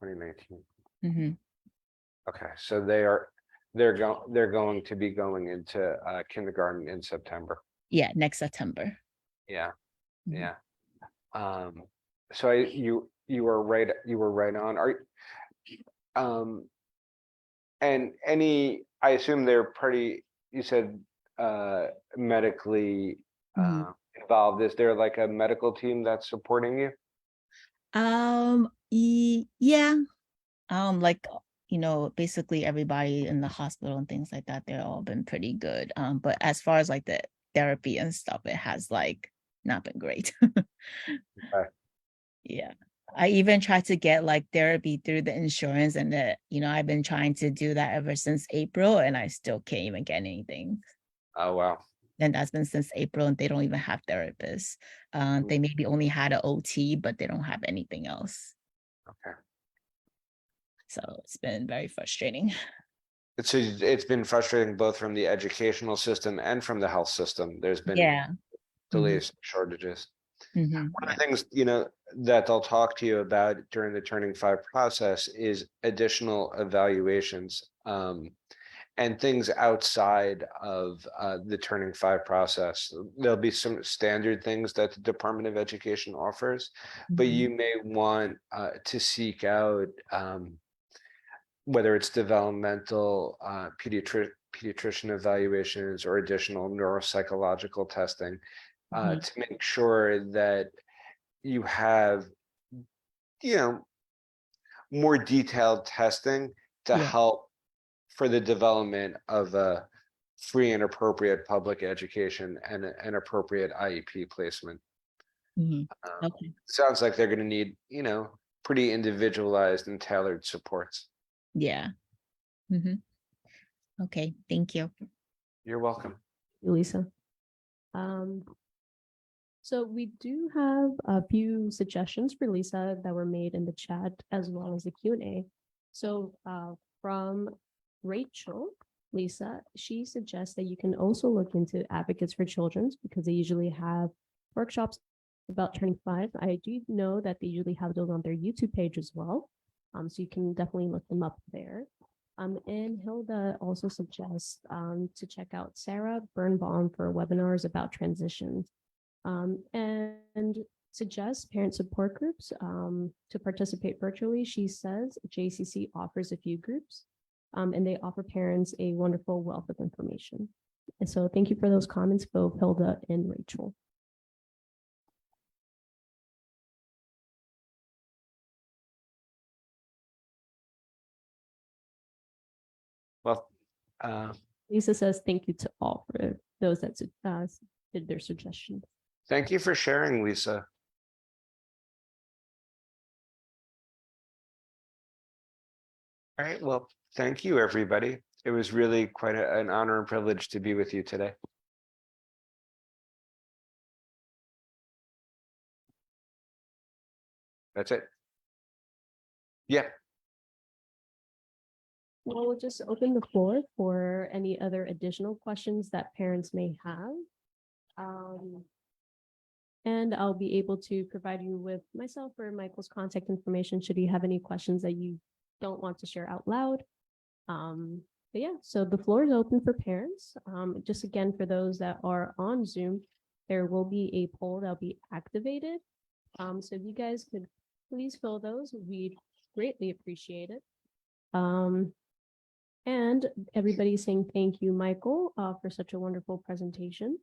2019. Mm-hmm. Okay, so they're going to be going into kindergarten in September. Yeah, next September. Yeah. Mhm. Yeah. So you were right on. Um, and I assume they're pretty, you said, medically, Mhm. involved. Is there like a medical team that's supporting you? Yeah. Like, basically everybody in the hospital and things like that, they're all been pretty good. But as far as like the therapy and stuff, it has like not been great. Okay. Yeah. I even tried to get like therapy through the insurance, and I've been trying to do that ever since April, and I still can't even get anything. Oh, wow. And that's been since April, and they don't even have therapists. They maybe only had an OT, but they don't have anything else. Okay. So it's been very frustrating. It's been frustrating both from the educational system and from the health system. There's been Yeah. delays, shortages. One of Yeah. the things, that they'll talk to you about during the Turning Five process is additional evaluations, and things outside of the Turning Five process. There'll be some standard things that the Department of Education offers, but Mhm. you may want to seek out, whether it's developmental, pediatrician evaluations or additional neuropsychological testing, Mhm. to make sure that you have, you know, more detailed testing to Yeah. help for the development of a free and appropriate public education and an appropriate IEP placement. Mhm. Um, Okay. Sounds like they're going to need, pretty individualized and tailored supports. Yeah. Mhm. Okay. Thank you. You're welcome. Lisa. Um, so we do have a few suggestions for Lisa that were made in the chat as well as the Q&A. So from Rachel, Lisa, she suggests that you can also look into advocates for children because they usually have workshops about turning 5. I do know that they usually have those on their YouTube page as well. So you can definitely look them up there. And Hilda also suggests to check out Sarah Birnbaum for webinars about transitions, and suggests parent support groups to participate virtually. She says JCC offers a few groups, and they offer parents a wonderful wealth of information. And so thank you for those comments, both Hilda and Rachel. Well, Lisa says thank you to all for those that did their suggestions. thank you for sharing, Lisa. All right. Well, thank you, everybody. It was really quite an honor and privilege to be with you today. That's it. Yeah. Well, we'll just open the floor for any other additional questions that parents may have. And I'll be able to provide you with myself or Michael's contact information should you have any questions that you don't want to share out loud. But yeah, so the floor is open for parents. Just again, for those that are on Zoom, there will be a poll that'll be activated. So if you guys could please fill those, we'd greatly appreciate it. And everybody's saying thank you, Michael, for such a wonderful presentation.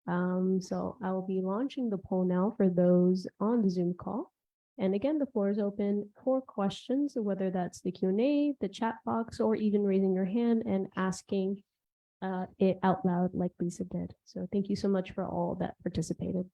So I will be launching the poll now for those on the Zoom call. And again, the floor is open for questions, whether that's the Q&A, the chat box, or even raising your hand and asking it out loud like Lisa did. So thank you so much for all that participated.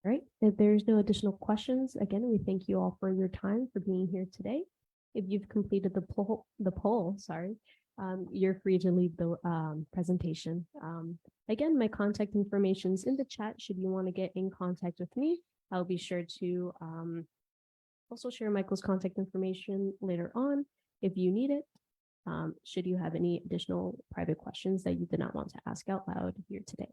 All right, if there's no additional questions, again, we thank you all for your time for being here today. If you've completed the poll, sorry, you're free to leave the presentation. Again, my contact information is in the chat. Should you want to get in contact with me, I'll be sure to also share Michael's contact information later on if you need it. Should you have any additional private questions that you did not want to ask out loud here today.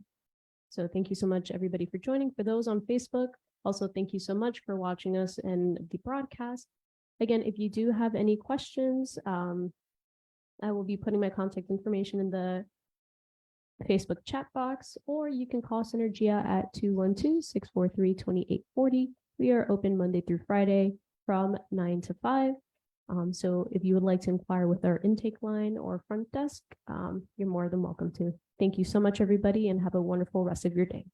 So thank you so much, everybody, for joining. For those on Facebook, also thank you so much for watching us in the broadcast. Again, if you do have any questions, I will be putting my contact information in the Facebook chat box, or you can call Synergia at 212-643-2840. We are open Monday through Friday from 9 to 5. So if you would like to inquire with our intake line or front desk, you're more than welcome to. Thank you so much, everybody, and have a wonderful rest of your day.